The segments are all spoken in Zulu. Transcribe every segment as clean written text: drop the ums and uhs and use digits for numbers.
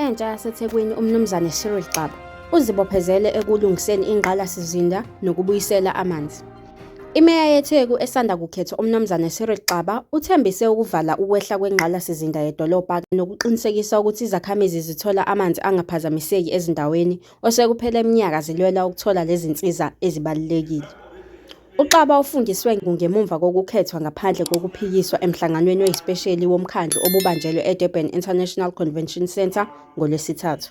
entsha yaseThekwini uMnumzane Cyril Xaba uzibophezele ekulungiseni ingqalasizinda nokubuyisela amanzi. Imeya yeTheku esanda kukhethwa uMnumzane Cyril Xaba uthembise ukuvala ukwehla kwengqalasizinda yedolobha nokuqinisekisa ukuthi izakhamizi zithola amanzi angaphazamiseki ezindaweni osekuphele iminyaka zilwela ukuthola lezi zinsiza ezibalulekile. UXaba ufundiswe ngemuva kokukhethwa ngaphandle kokuphikiswa emhlanganweni wesipesheli womkhandlu obubanjelwe eDurban International Convention Centre ngoLwesithathu.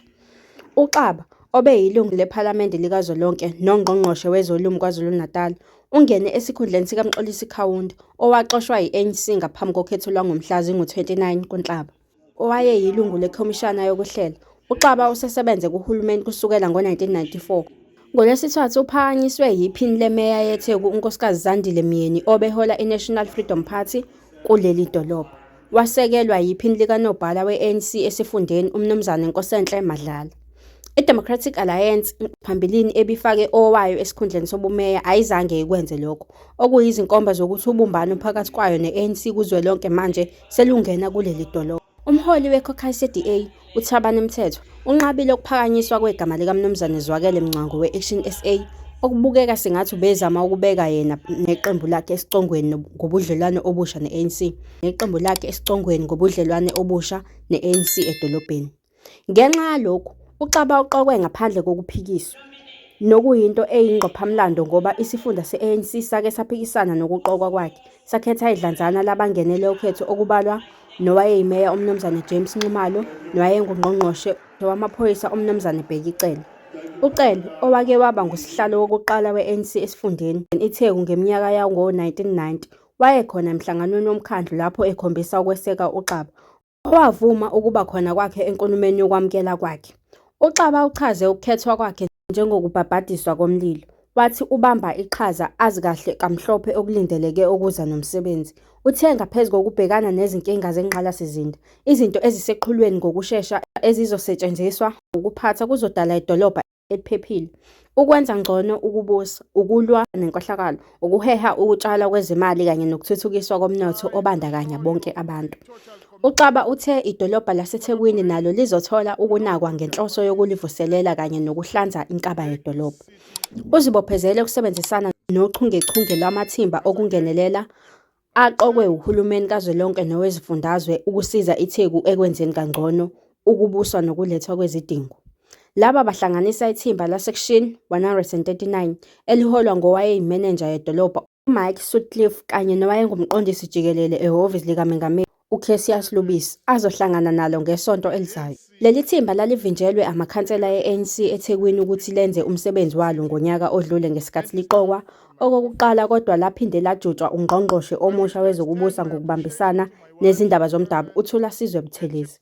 UXaba, obeyilungu lePhalamende likazwelonke nongqongqoshe wezolimo KwaZulu-Natal, ungene esikhundleni sikaMxolisi Kaunda, owaxoshwa yi-ANC ngaphambi kokhetho lwangomhla zingu-29 kuNhlaba. Owayeyilungu leKhomishana yokuHlela, uXaba usesebenze kuhulumeni kusukela ngo-1994. NgoLwesithathu uphakanyiswe yiphini lemeya yeTheku uNkosikazi Zandile Myeni obehola iNational Freedom Party kuleli dolobha. Wasekelwa yiphini likanobhala we-ANC esifundeni uMnumzane Nkosenhle Madlala. I-Democratic Alliance phambilini ebifake owayo esikhundleni sobumeya ayizange ikwenze lokho, okuyizinkomba zokuthi ubumbano phakathi kwayo ne-ANC kuzwelonke manje selungena kuleli dolobha. Umholi we-caucus ye-DA, uThabani Mthethwa, unqabile ukuphakanyiswa kwegama likaMnumzane Zwakele Mngcango we-Action SA, okubukeka sengathi ubezama ukubeka yena neqembu lakhe esicongweni ngobudlelwano obusha ne-ANC edolobheni. Ngenxa yalokhu, uXaba uqokwe ngaphandle kokuphikiswa, nokuyinto eyingqophamlando ngoba isifunda se-ANC sake saphikisana nokuqokwa kwakhe, sakhetha idlanzana labangenele ukhetho okubalwa nowayeyimeya uMnumzane James Nxumalo nowayengungqongqoshe wamaphoyisa uMnumzane Bheki Cele. uCele, owake waba ngusihlalo wokuqala we-ANC esifundeni iTheku ngeminyaka yawo-1990, wayekhona emhlanganweni womkhandlu lapho ekhombisa ukweseka uXaba, owavuma ukuba khona kwakhe enkulumeni yokwamukela kwakhe. uXaba uchaze ukukhethwa kwakhe njengokubhabhadiswa komlilo. Wathi ubamba iqhaza azi kahle kamhlophe okulindeleke ukuza nomsebenzi. Uthe ngaphezu kokubhekana nezinkinga zengqalasizinda, izinto eziseqhulwini ngokushesha ezizosetshenziswa ukuphatha kuzodala idolobha eliphephile, ukwenza ngcono ukubusa, ukulwa nenkohlakalo, ukuheha ukutshala kwezimali kanye nokuthuthukiswa komnotho obandakanya bonke abantu. uXaba uthe idolobha laseThekwini nalo lizothola ukunakwa ngenhloso yokulivuselela kanye nokuhlanza inkaba yedolobha. Uzibophezele ukusebenzisana nochungechunge lwamathimba okungenelela aqokwe uhulumeni kazwelonke nowezifundazwe ukusiza iTheku ekwenzeni kangcono ukubuswa nokulethwa kwezidingo. Laba bahlanganisa ithimba lasection 139 eliholwa ngowayeyimenenja yedolobha uMike Sutcliffe kanye nowayengumqondisi jikelele ehhovisi likaMengameli uCassius Lubisi azohlangana nalo ngesonto elizayo. Leli thimba lalivinjelwe amakhansela e-ANC eThekwini ukuthi lenze umsebenzi walo ngonyaka odlule ngesikhathi liqokwa okokuqala, kodwa laphinde lajutshwa ungqongqoshe omusha wezokubusa ngokubambisana nezindaba zomdabu uThulasizwe Buthelezi.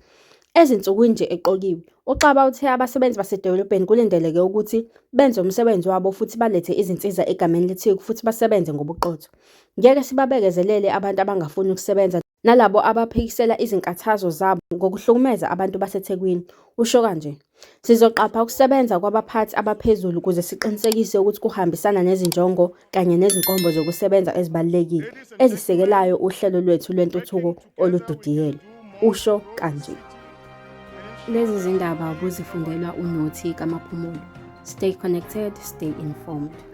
Ezinsukwini nje eqokiwe, uXaba uthe abasebenzi basedolobheni kulindeleke ukuthi benze umsebenzi wabo futhi balethe izinsiza egameni leTheku futhi basebenze ngobuqotho. Ngeke sibabekezelele abantu abangafuni ukusebenza nalabo abaphikisela izinkathazo zabo ngokuhlukumeza abantu baseThekwini. Usho kanje, sizoqapha ukusebenza kwabaphathi abaphezulu ukuze siqinisekise ukuthi kuhambisana nezinjongo kanye nezinkombo zokusebenza ezibalulekile ezisekelayo uhlelo lwethu lwentuthuko oludidiyelwe. Usho kanje. Lezi zindaba ubuzifundelwa uNothi kaMaphumulo. Stay connected, stay informed.